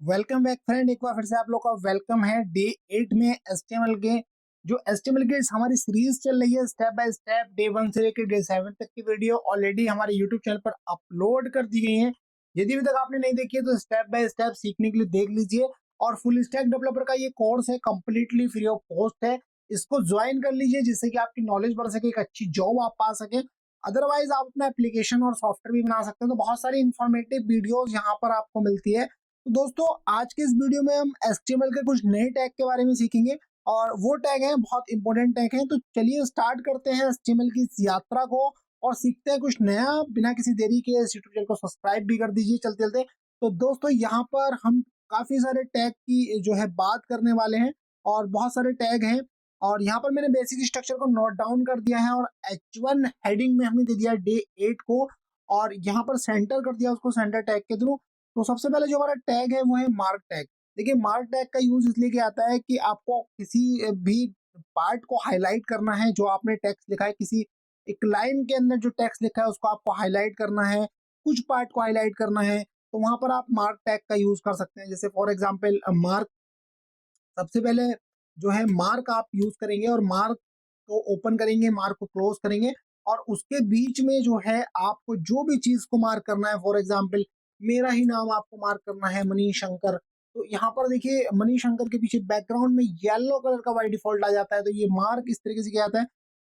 Welcome back friend. एक बार फिर से आप लोग का वेलकम है डे 8 में एचटीएमएल के। जो एचटीएमएल की हमारी सीरीज चल रही है स्टेप बाय स्टेप, डे 1 से लेकर डे 7 तक की वीडियो ऑलरेडी हमारे यूट्यूब चैनल पर अपलोड कर दी गई है। यदि अभी तक आपने नहीं देखी है तो स्टेप बाय स्टेप सीखने के लिए देख लीजिए। और फुल स्टैक डेवलपर का ये कोर्स है, कंप्लीटली फ्री ऑफ कॉस्ट है। इसको ज्वाइन कर लीजिए जिससे कि आपकी नॉलेज बढ़ सके, एक अच्छी जॉब आप पा सके। अदरवाइज आप अपना एप्लीकेशन और सॉफ्टवेयर भी बना सकते हैं। तो बहुत सारी इंफॉर्मेटिव वीडियोस यहाँ पर आपको मिलती है। तो दोस्तों आज के इस वीडियो में हम HTML के कुछ नए टैग के बारे में सीखेंगे और वो टैग हैं बहुत इंपॉर्टेंट टैग हैं। तो चलिए स्टार्ट करते हैं HTML की इस यात्रा को और सीखते हैं कुछ नया बिना किसी देरी के। इस यूट्यूब चैनल को सब्सक्राइब भी कर दीजिए चलते चलते। तो दोस्तों यहाँ पर हम काफी सारे टैग की जो है बात करने वाले हैं और बहुत सारे टैग हैं। और यहाँ पर मैंने बेसिक स्ट्रक्चर को नोट डाउन कर दिया है और H1 हेडिंग में हमने दे दिया डे 8 को और यहाँ पर सेंटर कर दिया उसको सेंटर टैग के थ्रू। तो सबसे पहले जो हमारा टैग है वो है मार्क टैग। देखिए मार्क टैग का यूज इसलिए किया जाता है कि आपको किसी भी पार्ट को हाईलाइट करना है। जो आपने टेक्स्ट लिखा है, किसी एक लाइन के अंदर जो टेक्स्ट लिखा है उसको आपको हाईलाइट करना है, कुछ पार्ट को हाईलाइट करना है, तो वहां पर आप मार्क टैग का यूज कर सकते हैं। जैसे फॉर एग्जाम्पल मार्क, सबसे पहले जो है मार्क आप यूज करेंगे और मार्क को ओपन करेंगे, मार्क को क्लोज करेंगे और उसके बीच में जो है आपको जो भी चीज को मार्क करना है, फॉर एग्जाम्पल मेरा ही नाम आपको मार्क करना है मनीष शंकर। तो यहाँ पर देखिए मनीष शंकर के पीछे बैकग्राउंड में येलो कलर का बाई डिफॉल्ट आ जाता है। तो ये मार्क इस तरीके से किया जाता है।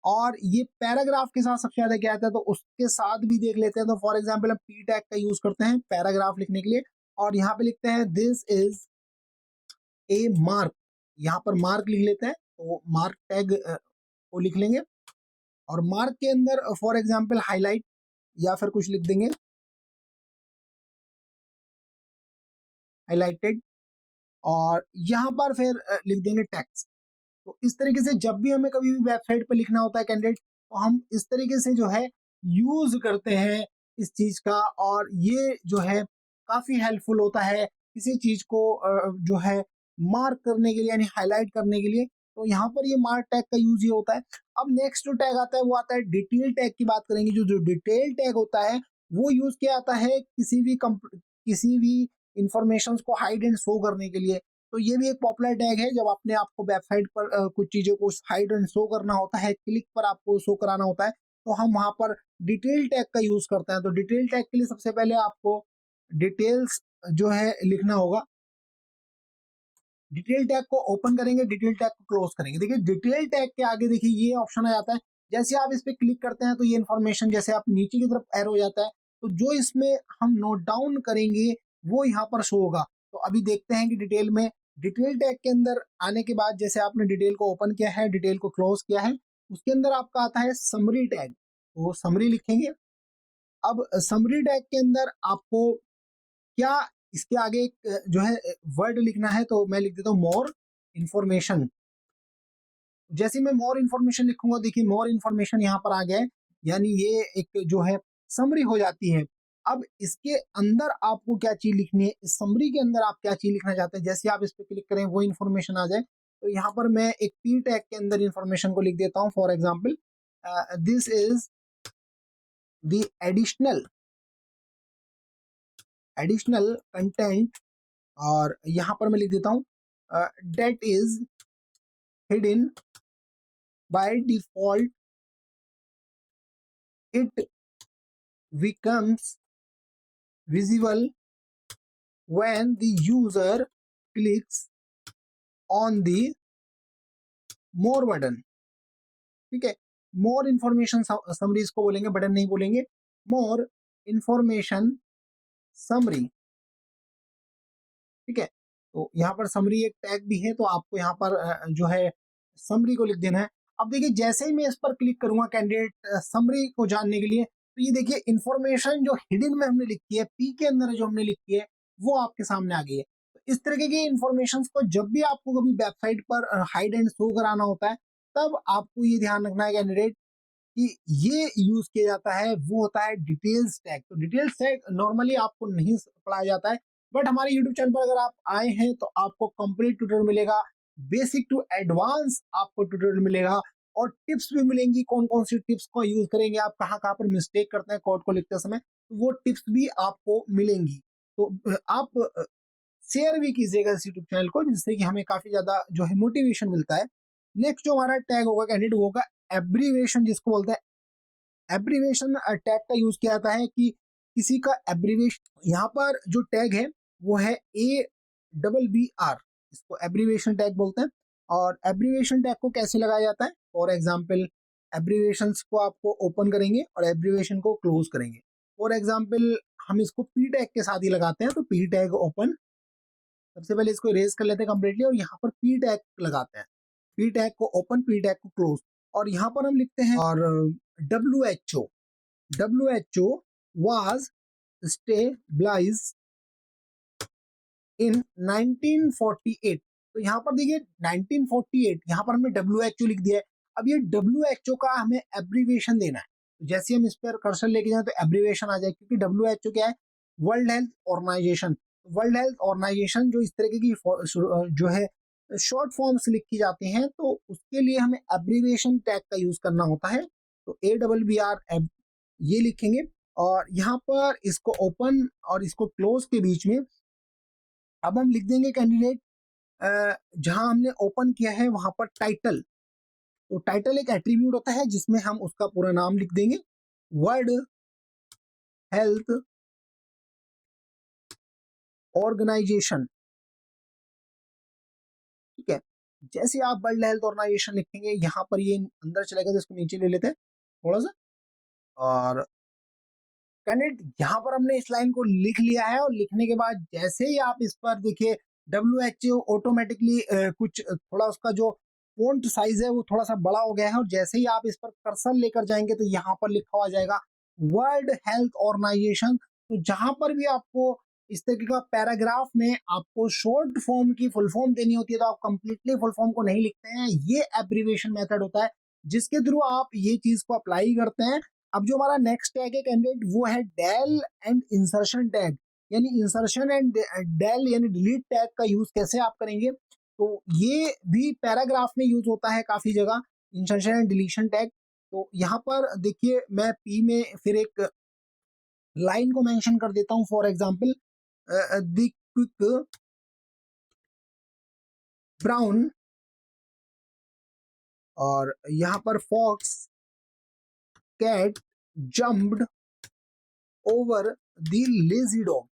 और ये पैराग्राफ के साथ सबसे ज्यादा क्या आता है तो उसके साथ भी देख लेते हैं। तो फॉर एग्जाम्पल हम पी टैग का यूज करते हैं पैराग्राफ लिखने के लिए और यहाँ पे लिखते हैं दिस इज ए मार्क। यहाँ पर मार्क लिख लेते हैं तो मार्क टैग को लिख लेंगे और मार्क के अंदर फॉर एग्जांपल हाईलाइट या फिर कुछ लिख देंगे, हाईलाइटेड। और यहाँ पर फिर लिख देंगे टेक्स्ट। तो इस तरीके से जब भी हमें कभी भी वेबसाइट पर लिखना होता है कैंडिडेट, तो हम इस तरीके से जो है यूज करते हैं इस चीज का। और ये जो है काफी हेल्पफुल होता है किसी चीज को जो है मार्क करने के लिए, यानी हाईलाइट करने के लिए। तो यहाँ पर ये मार्क टैग का यूज ये होता है। अब नेक्स्ट जो टैग आता है वो आता है डिटेल टैग की बात करेंगे। जो जो डिटेल टैग होता है वो यूज किया जाता है किसी भी इंफॉर्मेशन को हाइड एंड शो करने के लिए। तो ये भी एक पॉपुलर टैग है। जब अपने आपको वेबसाइट पर कुछ चीजों को हाइड एंड शो करना होता है, क्लिक पर आपको शो कराना होता है, तो हम वहां पर डिटेल टैग का यूज करते हैं। तो डिटेल टैग के लिए सबसे पहले आपको डिटेल्स जो है लिखना होगा। डिटेल टैग को ओपन करेंगे, डिटेल टैग को क्लोज करेंगे। देखिए डिटेल टैग के आगे देखिए ये ऑप्शन आ जाता है। जैसे आप इस पे क्लिक करते हैं तो ये इन्फॉर्मेशन जैसे आप नीचे की तरफ एरो हो जाता है, तो जो इसमें हम नोट डाउन करेंगे वो यहाँ पर शो होगा। तो अभी देखते हैं कि डिटेल में, डिटेल टैग के अंदर आने के बाद जैसे आपने डिटेल को ओपन किया है, डिटेल को क्लोज किया है, उसके अंदर आपका आता है समरी टैग। तो समरी लिखेंगे। अब समरी टैग के अंदर आपको क्या इसके आगे एक जो है वर्ड लिखना है, तो मैं लिख देता हूँ मोर इन्फॉर्मेशन। जैसे मैं मोर इन्फॉर्मेशन लिखूंगा, देखिए मोर इन्फॉर्मेशन यहाँ पर आ गया है, यानी ये एक जो है समरी हो जाती है। अब इसके अंदर आपको क्या चीज लिखनी है, इस समरी के अंदर आप क्या चीज लिखना चाहते हैं, जैसे आप इस पे क्लिक करें वो इन्फॉर्मेशन आ जाए। तो यहाँ पर मैं एक पी टैग के अंदर इन्फॉर्मेशन को लिख देता हूँ। For example this is the additional content. और यहाँ पर मैं लिख देता हूँ that is hidden by default, it becomes visible when the user clicks on the more button। ठीक है, मोर इन्फॉर्मेशन समरी इसको बोलेंगे, बटन नहीं बोलेंगे, मोर इन्फॉर्मेशन समरी। ठीक है, तो यहाँ पर समरी एक टैग भी है, तो आपको यहाँ पर जो है समरी को लिख देना है। अब देखिए जैसे ही मैं इस पर क्लिक करूंगा कैंडिडेट समरी को जानने के लिए, तो ये देखिए इन्फॉर्मेशन जो हिडन में हमने लिखी है, पी के अंदर जो हमने लिखी है वो आपके सामने आ गई है। तो इस तरीके की इन्फॉर्मेशन को जब भी आपको कभी वेबसाइट पर हाइड एंड शो कराना होता है, तब आपको ये ध्यान रखना है कैंडिडेट कि ये यूज किया जाता है, वो होता है डिटेल्स टैग। तो डिटेल्स टैग नॉर्मली आपको नहीं पढ़ाया जाता है, बट हमारे यूट्यूब चैनल पर अगर आप आए हैं तो आपको कंप्लीट ट्यूटोरियल मिलेगा, बेसिक टू एडवांस आपको ट्यूटोरियल मिलेगा और टिप्स भी मिलेंगी। कौन कौन सी टिप्स को यूज करेंगे आप, कहाँ कहाँ पर मिस्टेक करते हैं कोड को लिखते समय, तो वो टिप्स भी आपको मिलेंगी। तो आप शेयर भी कीजिएगा इस यूट्यूब चैनल को, जिससे कि हमें काफी ज्यादा जो है मोटिवेशन मिलता है। नेक्स्ट जो हमारा टैग होगा कैंडिडेट वो होगा एब्रीवेशन, जिसको बोलते हैं एब्रीवेशन। टैग का यूज किया जाता है कि किसी का एब्रीवेशन, यहाँ पर जो टैग है वो है ABBR, इसको एब्रीवेशन टैग बोलते हैं। और एब्रीवेशन टैग को कैसे लगाया जाता है, फॉर एग्जाम्पल एब्रीवेशंस को आपको ओपन करेंगे और एब्रीवेशन को क्लोज करेंगे। फॉर एग्जाम्पल हम इसको पी टैग के साथ ही लगाते हैं, तो पी टैग ओपन, सबसे पहले इसको इरेज कर लेते हैं कंप्लीटली और यहाँ पर पी टैग लगाते हैं, पी टैग को ओपन, पी टैग को क्लोज। और यहाँ पर हम लिखते हैं और WHO was stabilized in 1948। तो यहाँ पर देखिए 1948, यहाँ पर हमने WHO लिख दिया है। अब ये WHO का हमें एब्रीवेशन देना है, तो जैसे हम इस पर कर्सर लेके जाए तो एब्रीवेशन आ जाए, क्योंकि WHO क्या है, world health organization. World health organization जो इस तरीके की जो है शॉर्ट फॉर्म्स लिखी जाती हैं, तो उसके लिए हमें एब्रीवेशन टैग का यूज करना होता है। तो ABBR ये लिखेंगे और यहाँ पर इसको ओपन और इसको क्लोज के बीच में अब हम लिख देंगे कैंडिडेट, जहां हमने ओपन किया है वहां पर टाइटल। तो टाइटल एक एट्रीब्यूट होता है जिसमें हम उसका पूरा नाम लिख देंगे, वर्ल्ड हेल्थ ऑर्गेनाइजेशन, ठीक है। जैसे आप वर्ल्ड हेल्थ ऑर्गेनाइजेशन लिखेंगे, यहाँ पर ये अंदर चलेगा, तो इसको नीचे ले लेते हैं थोड़ा सा। और कैंडिडेट यहाँ पर हमने इस लाइन को लिख लिया है, और लिखने के बाद जैसे ही आप इस पर देखिए WHO ऑटोमेटिकली कुछ थोड़ा उसका जो फॉन्ट साइज है वो थोड़ा सा बड़ा हो गया है, और जैसे ही आप इस पर कर्सर लेकर जाएंगे तो यहाँ पर लिखा हुआ जाएगा वर्ल्ड हेल्थ ऑर्गेनाइजेशन। तो जहां पर भी आपको इस तरीके का पैराग्राफ में आपको शॉर्ट फॉर्म की फुल फॉर्म देनी होती है, तो आप कंप्लीटली फुल फॉर्म को नहीं लिखते हैं, ये एब्रीवेशन मेथड होता है जिसके थ्रू आप ये चीज को अप्लाई करते हैं। अब जो हमारा नेक्स्ट टैग है कैंडिडेट वो है डेल एंड इंसर्शन टैग, यानी इंसर्शन एंड डेल यानी डिलीट टैग का यूज कैसे आप करेंगे। तो ये भी पैराग्राफ में यूज होता है काफी जगह, इंसर्शन एंड डिलीशन टैग। तो यहाँ पर देखिए मैं पी में फिर एक लाइन को मेंशन कर देता हूं, for example the quick brown, और यहाँ पर fox cat jumped over the lazy dog.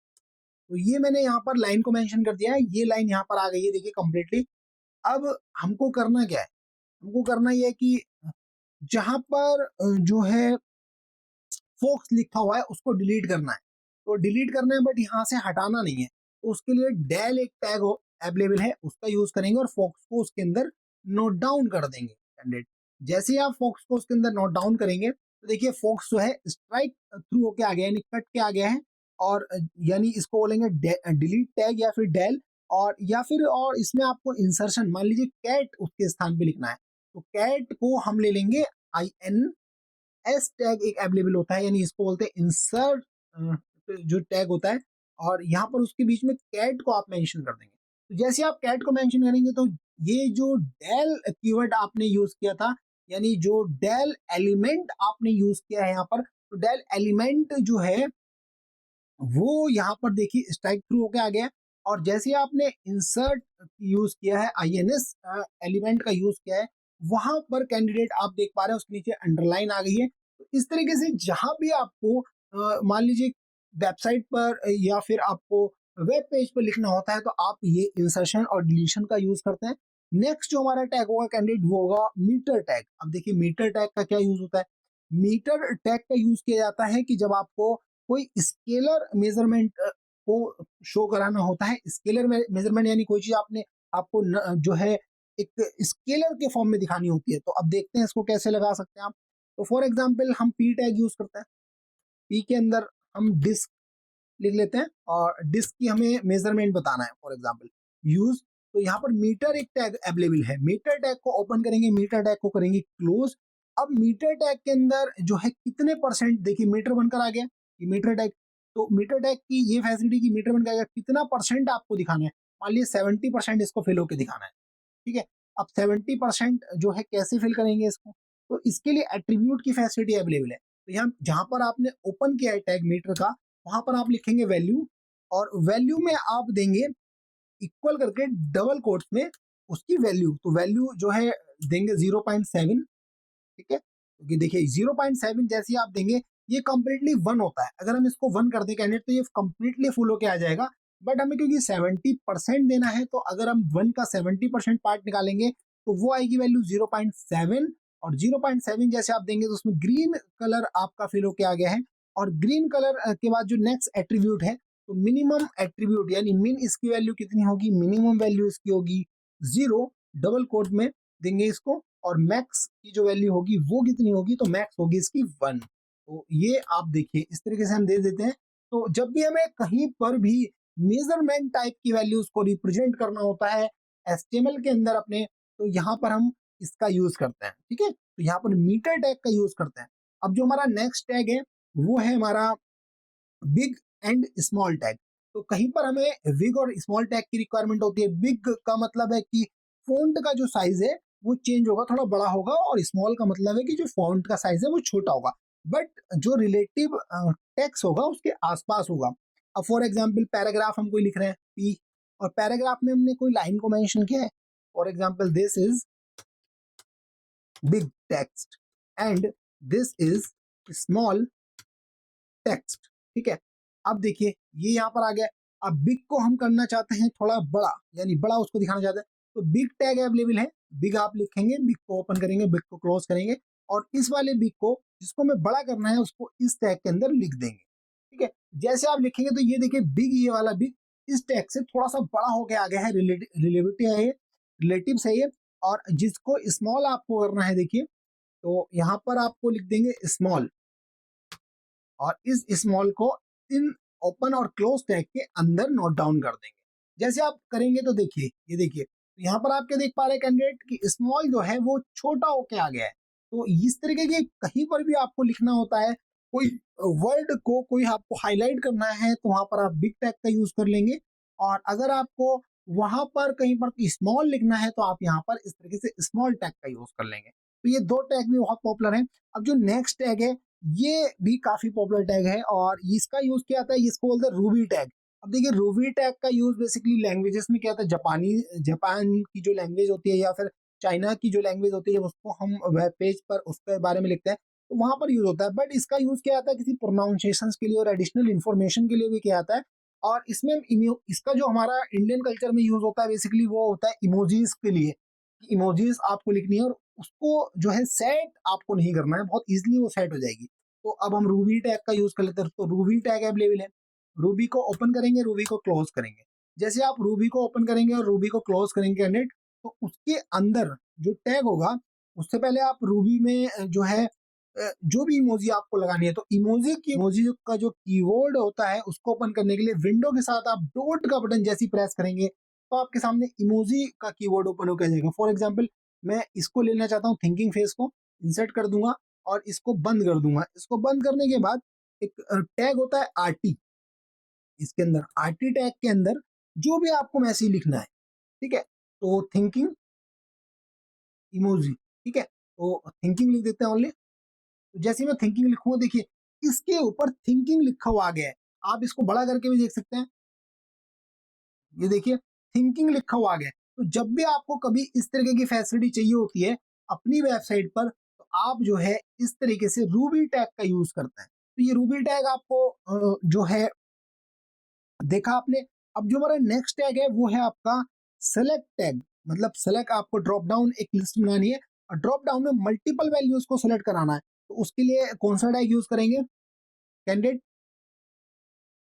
तो ये मैंने यहाँ पर लाइन को मेंशन कर दिया है, ये लाइन यहाँ पर आ गई है देखिए कंप्लीटली। अब हमको करना क्या है, हमको करना ये है कि जहां पर जो है फोक्स लिखा हुआ है उसको डिलीट करना है, तो डिलीट करना है बट यहाँ से हटाना नहीं है। तो उसके लिए डेल एक टैग हो अवेलेबल है, उसका यूज करेंगे और फोक्स को उसके अंदर नोट डाउन कर देंगे कैंडिडेट। जैसे ही आप फोक्स को उसके अंदर नोट डाउन करेंगे तो देखिए फोक्स जो है स्ट्राइक थ्रू होके आ गया है, यानी कट के आ गया है। और यानी इसको बोलेंगे डिलीट टैग या फिर डेल, और इसमें आपको इंसर्शन, मान लीजिए कैट उसके स्थान पे लिखना है, तो कैट को हम ले लेंगे INS टैग एक अवेलेबल होता है, यानी इसको बोलते हैं इंसर्ट जो टैग होता है, और यहाँ पर उसके बीच में कैट को आप मेंशन कर देंगे। तो जैसे आप कैट को मेंशन करेंगे तो ये जो डेल कीवर्ड आपने यूज किया था, यानी जो डेल एलिमेंट आपने यूज किया है यहाँ पर, तो डेल एलिमेंट जो है वो यहाँ पर देखिए स्ट्राइक थ्रू होके आ गया। और जैसे आपने इंसर्ट यूज किया है, INS एलिमेंट का यूज किया है, वहां पर कैंडिडेट आप देख पा रहे हैं उसके नीचे अंडरलाइन आ गई है। तो इस तरीके से जहां भी आपको मान लीजिए वेबसाइट पर या फिर आपको वेब पेज पर लिखना होता है, तो आप ये इंसर्शन और डिलीशन का यूज करते हैं। नेक्स्ट जो हमारा टैग होगा कैंडिडेट वो होगा मीटर टैग। अब देखिए मीटर टैग का क्या यूज होता है, मीटर टैग का यूज किया जाता है कि जब आपको कोई स्केलर मेजरमेंट को शो कराना होता है। स्केलर मेजरमेंट यानी कोई चीज आपने आपको जो है एक स्केलर के फॉर्म में दिखानी होती है। तो अब देखते हैं इसको कैसे लगा सकते हैं आप। तो फॉर एग्जांपल हम पी टैग यूज करते हैं, पी के अंदर हम डिस्क लिख लेते हैं और डिस्क की हमें मेजरमेंट बताना है, फॉर एग्जांपल यूज। तो यहाँ पर मीटर एक टैग अवेलेबल है, मीटर टैग को ओपन करेंगे, मीटर टैग को करेंगे क्लोज। अब मीटर टैग के अंदर जो है कितने परसेंट, देखिए मीटर बनकर आ गया ये मीटर टैग। तो मीटर टैग की ये फैसिलिटी की मीटर बनकर आ गया, कितना परसेंट आपको दिखाना है, मान लीजिए 70% इसको फिल होकर दिखाना है, ठीक है। अब 70% जो है कैसे फिल करेंगे इसको, तो इसके लिए एट्रीब्यूट की फैसिलिटी अवेलेबल है। तो यहाँ जहां पर आपने ओपन किया है टैग मीटर का, वहां पर आप लिखेंगे वैल्यू, और वैल्यू में आप देंगे इक्वल करके डबल कोट्स में उसकी वैल्यू, तो वैल्यू जो है देंगे 0.7, ठीक है, क्योंकि देखिए 0.7 जैसे ही आप देंगे ये कंप्लीटली 1 होता है, अगर हम इसको 1 कर दें कैंडिडेट तो ये कंप्लीटली फुल होके आ जाएगा, बट हमें क्योंकि 70% देना है तो अगर हम 1 का 70% पार्ट निकालेंगे तो वो आएगी वैल्यू 0.7, और 0.7 जैसे आप देंगे तो उसमें ग्रीन कलर आपका फिल होके आ गया है, और ग्रीन कलर के बाद जो नेक्स्ट एट्रीब्यूट है तो मिनिमम एट्रीब्यूट यानी मिन, इसकी वैल्यू कितनी होगी, मिनिमम वैल्यू इसकी होगी 0, डबल कोट में देंगे इसको, और मैक्स की जो वैल्यू होगी वो कितनी होगी, तो मैक्स होगी इसकी 1। तो ये आप देखिए इस तरीके से हम दे देते हैं। तो जब भी हमें कहीं पर भी मेजरमेंट टाइप की वैल्यूज को रिप्रेजेंट करना होता है एचटीएमएल के अंदर अपने, तो यहाँ पर हम इसका यूज करते हैं, ठीक है, तो यहाँ पर मीटर टैग का यूज करते हैं। अब जो हमारा नेक्स्ट टैग है वो है हमारा बिग एंड स्मॉल टैग। तो कहीं पर हमें बिग और स्मॉल टैग की रिक्वायरमेंट होती है। बिग का मतलब है कि फॉन्ट का जो साइज है वो चेंज होगा, थोड़ा बड़ा होगा, और स्मॉल का मतलब है कि जो फॉन्ट का साइज है वो छोटा होगा, बट जो रिलेटिव टेक्स्ट होगा उसके आसपास होगा। अब फॉर एग्जांपल पैराग्राफ हम कोई लिख रहे हैं पी, और पैराग्राफ में हमने कोई लाइन को मेंशन किया है, for example this is big text and this is small text, ठीक है। अब देखिए ये यहाँ पर आ गया। अब बिग को हम करना चाहते हैं थोड़ा बड़ा, यानी बड़ा उसको दिखाना चाहते हैं, तो बिग टैग अवेलेबल है, बिग आप लिखेंगे, बिग को ओपन करेंगे, बिग को क्लोज करेंगे, और इस वाले बिग को जिसको हमें बड़ा करना है उसको इस टैग के अंदर लिख देंगे, ठीक है। जैसे आप लिखेंगे तो ये देखिए बिग, ये वाला बिग इस टैग से थोड़ा सा बड़ा होके आ गया है, रिलेटिव है ये। और जिसको स्मॉल आपको करना है देखिए, तो यहाँ पर आपको लिख देंगे स्मॉल, और इस स्मॉल को इन ओपन और क्लोज टैग के अंदर नोट डाउन कर देंगे। जैसे आप करेंगे तो देखिए, ये देखिए यहाँ पर आप क्या देख पा रहे हैं कैंडिडेट कि स्मॉल जो है वो छोटा होके आ गया है। तो इस तरीके के कहीं पर भी आपको लिखना होता है, कोई वर्ड को कोई आपको हाईलाइट करना है तो वहां पर आप बिग टैग का यूज कर लेंगे, और अगर आपको वहां पर कहीं पर स्मॉल लिखना है तो आप यहाँ पर इस तरीके से स्मॉल टैग का यूज कर लेंगे। तो ये दो टैग भी बहुत पॉपुलर है। अब जो नेक्स्ट टैग है ये भी काफी पॉपुलर टैग है, और इसका यूज किया जाता है, इसको बोलते हैं रूबी टैग। अब देखिए रूबी टैग का यूज बेसिकली लैंग्वेजेस में किया जाता है। जापान की जो लैंग्वेज होती है या फिर चाइना की जो लैंग्वेज होती है उसको हम वेब पेज पर उसके बारे में लिखते हैं तो वहां पर यूज होता है, बट इसका यूज किया जाता है किसी प्रोनाउंसिएशन के लिए और एडिशनल इन्फॉर्मेशन के लिए भी किया जाता है। और इसमें इसका जो हमारा इंडियन कल्चर में यूज होता है बेसिकली वो होता है इमोजीज के लिए। इमोजीज आपको लिखनी है और उसको जो है सेट आपको नहीं करना है, बहुत इजीली वो सेट हो जाएगी। तो अब हम रूबी टैग का यूज कर लेते हैं, तो रूबी टैग अवेलेबल है। रूबी को ओपन करेंगे, रूबी को क्लोज करेंगे। जैसे आप रूबी को ओपन करेंगे और रूबी को क्लोज करेंगे कैंडिडेट, तो उसके अंदर जो टैग होगा उससे पहले आप रूबी में जो है जो भी इमोजी आपको लगानी है, तो इमोजी का जो कीवर्ड होता है उसको ओपन करने के लिए विंडो के साथ आप डॉट का बटन जैसी प्रेस करेंगे तो आपके सामने इमोजी का कीवर्ड ओपन होकर जाएगा। फॉर एग्जांपल मैं इसको लेना चाहता हूँ, थिंकिंग फेस को इंसर्ट कर दूंगा और इसको बंद कर दूंगा। इसको बंद करने के बाद एक टैग होता है आरटी, इसके अंदर आरटी टैग के अंदर जो भी आपको मैसेज लिखना है, ठीक है, तो थिंकिंग इमोजी, ठीक है, तो थिंकिंग लिख देते हैं ओनली। तो जैसे मैं थिंकिंग लिखूंगा देखिए इसके ऊपर थिंकिंग लिखा हुआ आ गया है। आप इसको बड़ा करके भी देख सकते हैं, ये देखिए थिंकिंग लिखा हुआ आ गया है। तो जब भी आपको कभी इस तरीके की फैसिलिटी चाहिए होती है अपनी वेबसाइट पर, तो आप जो है इस तरीके से रूबी टैग का यूज करते हैं। तो ये रूबी टैग आपको जो है देखा आपने। अब जो हमारा नेक्स्ट टैग है वो है आपका सेलेक्ट टैग। मतलब सेलेक्ट, आपको ड्रॉप डाउन एक लिस्ट बनानी है और ड्रॉप डाउन में मल्टीपल वैल्यूज को सेलेक्ट कराना है, तो उसके लिए कौन सा टैग यूज करेंगे कैंडिडेट।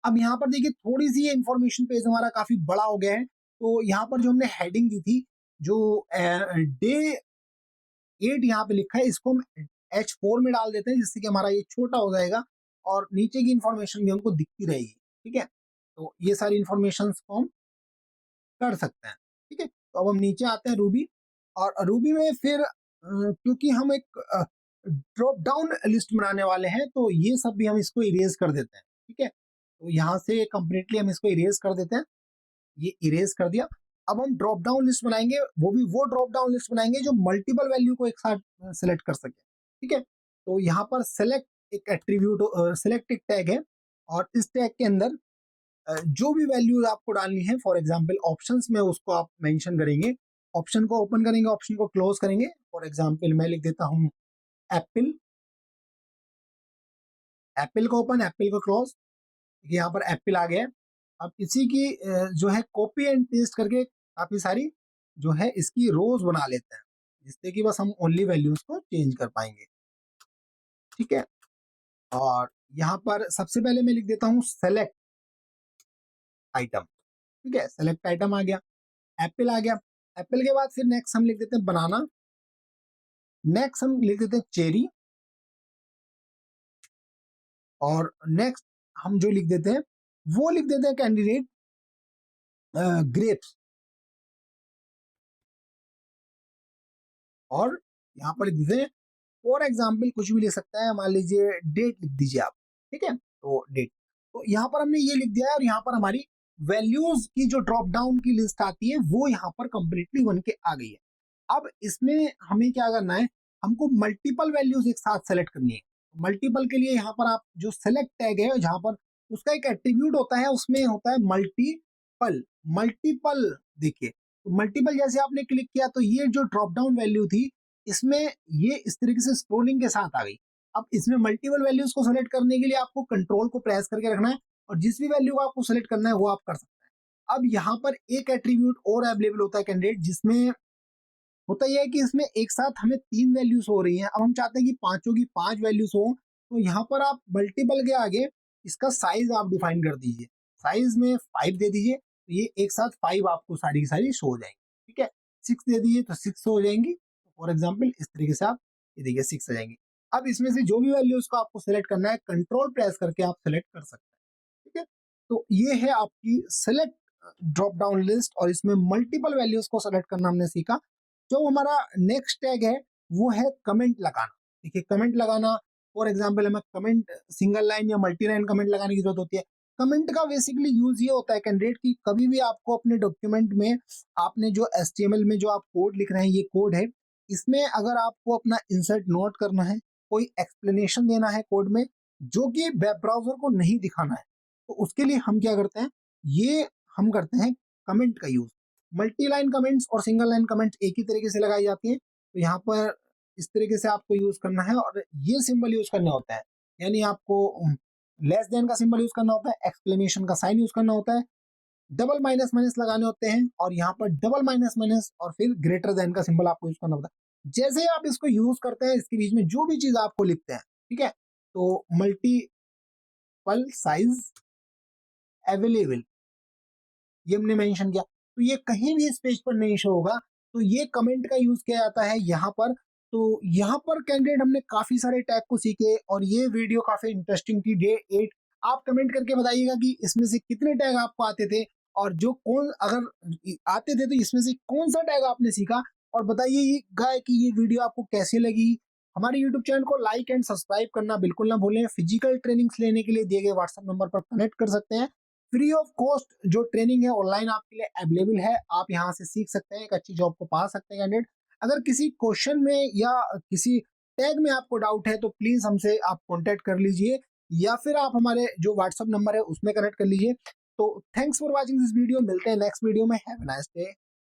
अब यहाँ पर देखिए थोड़ी सी इंफॉर्मेशन पेज हमारा काफी बड़ा हो गया है, तो यहाँ पर जो हमने हेडिंग दी थी जो डे 8 यहाँ पे लिखा है इसको हम H4 में डाल देते हैं जिससे कि हमारा ये छोटा हो जाएगा और नीचे की इंफॉर्मेशन भी हमको दिखती रहेगी, ठीक है। तो ये सारी इंफॉर्मेशन को हम कर सकते हैं, ठीक है। तो अब हम नीचे आते हैं रूबी, और रूबी में फिर क्योंकि हम एक ड्रॉप डाउन लिस्ट बनाने वाले हैं तो ये सब भी हम इसको इरेज कर देते हैं, ठीक है। तो यहाँ से कंप्लीटली हम इसको इरेज कर देते हैं, ये इरेज कर दिया। अब हम ड्रॉप डाउन लिस्ट बनाएंगे, वो भी वो ड्रॉप डाउन लिस्ट बनाएंगे जो मल्टीपल वैल्यू को एक साथ सेलेक्ट कर सके, ठीक है। तो यहाँ पर सेलेक्ट एक एट्रीब्यूट, सेलेक्ट एक टैग है और इस टैग के अंदर जो भी वैल्यूज आपको डालनी है, फॉर एग्जांपल ऑप्शंस में उसको आप मेंशन करेंगे, ऑप्शन को ओपन करेंगे, ऑप्शन को क्लोज करेंगे। फॉर एग्जांपल मैं लिख देता हूं एप्पल, एप्पल को ओपन, एप्पल को क्लोज, यहाँ पर एप्पल आ गया है। अब इसी की जो है कॉपी एंड पेस्ट करके काफी सारी जो है इसकी रोज बना लेते हैं, जिससे कि बस हम ओनली वैल्यूज को चेंज कर पाएंगे। ठीक है, और यहाँ पर सबसे पहले मैं लिख देता हूँ सेलेक्ट आइटम। ठीक है, सेलेक्ट आइटम आ गया, एप्पल आ गया। एप्पल के बाद फिर नेक्स्ट हम लिख देते हैं बनाना, नेक्स्ट हम लिख देते हैं चेरी, और नेक्स्ट हम जो लिख देते हैं वो लिख देते हैं कैंडिडेट ग्रेप्स। और यहाँ पर लिख देते हैं फॉर एग्जाम्पल, कुछ भी लिख सकता है, मान लीजिए डेट लिख दीजिए आप। ठीक है, तो डेट, तो यहाँ पर हमने ये लिख दिया है, और यहाँ पर हमारी वैल्यूज की जो ड्रॉप डाउन की लिस्ट आती है वो यहाँ पर कंप्लीटली बन के आ गई है। अब इसमें हमें क्या करना है, हमको मल्टीपल वैल्यूज एक साथ सेलेक्ट करनी है। मल्टीपल के लिए यहाँ पर आप जो सेलेक्ट टैग है, जहां पर उसका एक एट्रीब्यूट होता है, उसमें होता है मल्टीपल। मल्टीपल देखिए, तो मल्टीपल जैसे आपने क्लिक किया तो ये जो ड्रॉप डाउन वैल्यू थी, इसमें ये इस तरीके से स्क्रोलिंग के साथ आ गई। अब इसमें मल्टीपल वैल्यूज को सेलेक्ट करने के लिए आपको कंट्रोल को प्रेस करके रखना है, और जिस भी वैल्यू को आपको सेलेक्ट करना है वो आप कर सकते हैं। अब यहाँ पर एक एट्रीब्यूट और अवेलेबल होता है कैंडिडेट, जिसमें होता यह है कि इसमें एक साथ हमें 3 वैल्यूज हो रही हैं। अब हम चाहते हैं कि पांचों की 5 वैल्यूज हो, तो यहाँ पर आप मल्टीपल के आगे इसका साइज आप डिफाइन कर दीजिए, साइज में 5 दे दीजिए, तो ये एक साथ 5 आपको सारी की सारी शो हो जाएंगी। ठीक है, 6 दे दीजिए तो 6 हो जाएंगी। फॉर एग्जाम्पल इस तरीके से आप ये देखिए 6 आ जाएंगी। अब इसमें से जो भी वैल्यूज को आपको सिलेक्ट करना है, कंट्रोल प्रेस करके आप सिलेक्ट कर सकते हैं। ठीक है, तो ये है आपकी सिलेक्ट ड्रॉप डाउन लिस्ट, और इसमें मल्टीपल वैल्यूज को सेलेक्ट करना हमने सीखा। जो हमारा नेक्स्ट टैग है वो है कमेंट लगाना। देखिए, कमेंट लगाना, फॉर एग्जांपल हमें कमेंट सिंगल लाइन या मल्टी लाइन कमेंट लगाने की जरूरत होती है। कमेंट का बेसिकली यूज ये होता है कैंडिडेट की कभी भी आपको अपने डॉक्यूमेंट में आपने जो एचटीएमएल में जो आप कोड लिख रहे हैं, ये कोड है, इसमें अगर आपको अपना इंसर्ट नोट करना है, कोई एक्सप्लेनेशन देना है कोड में, जो कि वेब ब्राउजर को नहीं दिखाना है, तो उसके लिए हम क्या करते हैं, ये हम करते हैं कमेंट का यूज। मल्टी लाइन कमेंट्स और सिंगल लाइन कमेंट्स एक ही तरीके से लगाई जाती है, तो यहाँ पर इस तरीके से आपको यूज करना है, और ये सिंबल यूज करना होता है, यानी आपको लेस देन का सिंबल यूज करना होता है, एक्सक्लेमेशन का साइन यूज करना होता है, डबल माइनस माइनस लगाने होते हैं, और यहाँ पर डबल माइनस माइनस और फिर ग्रेटर देन का सिंबल आपको यूज करना होता है। जैसे ही आप इसको यूज करते हैं, इसके बीच में जो भी चीज आपको लिखते हैं, ठीक है, तो मल्टीपल साइज अवेलेबल ये हमने मेंशन किया, तो ये कहीं भी इस पेज पर नहीं शो होगा, तो ये कमेंट का यूज किया जाता है यहाँ पर। तो यहाँ पर कैंडिडेट हमने काफी सारे टैग को सीखे, और ये वीडियो काफी इंटरेस्टिंग थी। डे 8 आप कमेंट करके बताइएगा कि इसमें से कितने टैग आपको आते थे, और जो कौन अगर आते थे तो इसमें से कौन सा टैग आपने सीखा, और बताइएगा कि ये वीडियो आपको कैसी लगी। हमारे यूट्यूब चैनल को लाइक एंड सब्सक्राइब करना बिल्कुल ना भूलें। फिजिकल ट्रेनिंग्स लेने के लिए दिए गए व्हाट्सएप नंबर पर कनेक्ट कर सकते हैं। फ्री ऑफ कॉस्ट जो ट्रेनिंग है ऑनलाइन आपके लिए अवेलेबल है, आप यहाँ से सीख सकते हैं, एक अच्छी जॉब को पा सकते हैं कैंडिडेट। अगर किसी क्वेश्चन में या किसी टैग में आपको डाउट है तो प्लीज हमसे आप कांटेक्ट कर लीजिए, या फिर आप हमारे जो व्हाट्सएप नंबर है उसमें कनेक्ट कर लीजिए। तो thanks for watching this video, मिलते हैं नेक्स्ट वीडियो में। Have a nice day.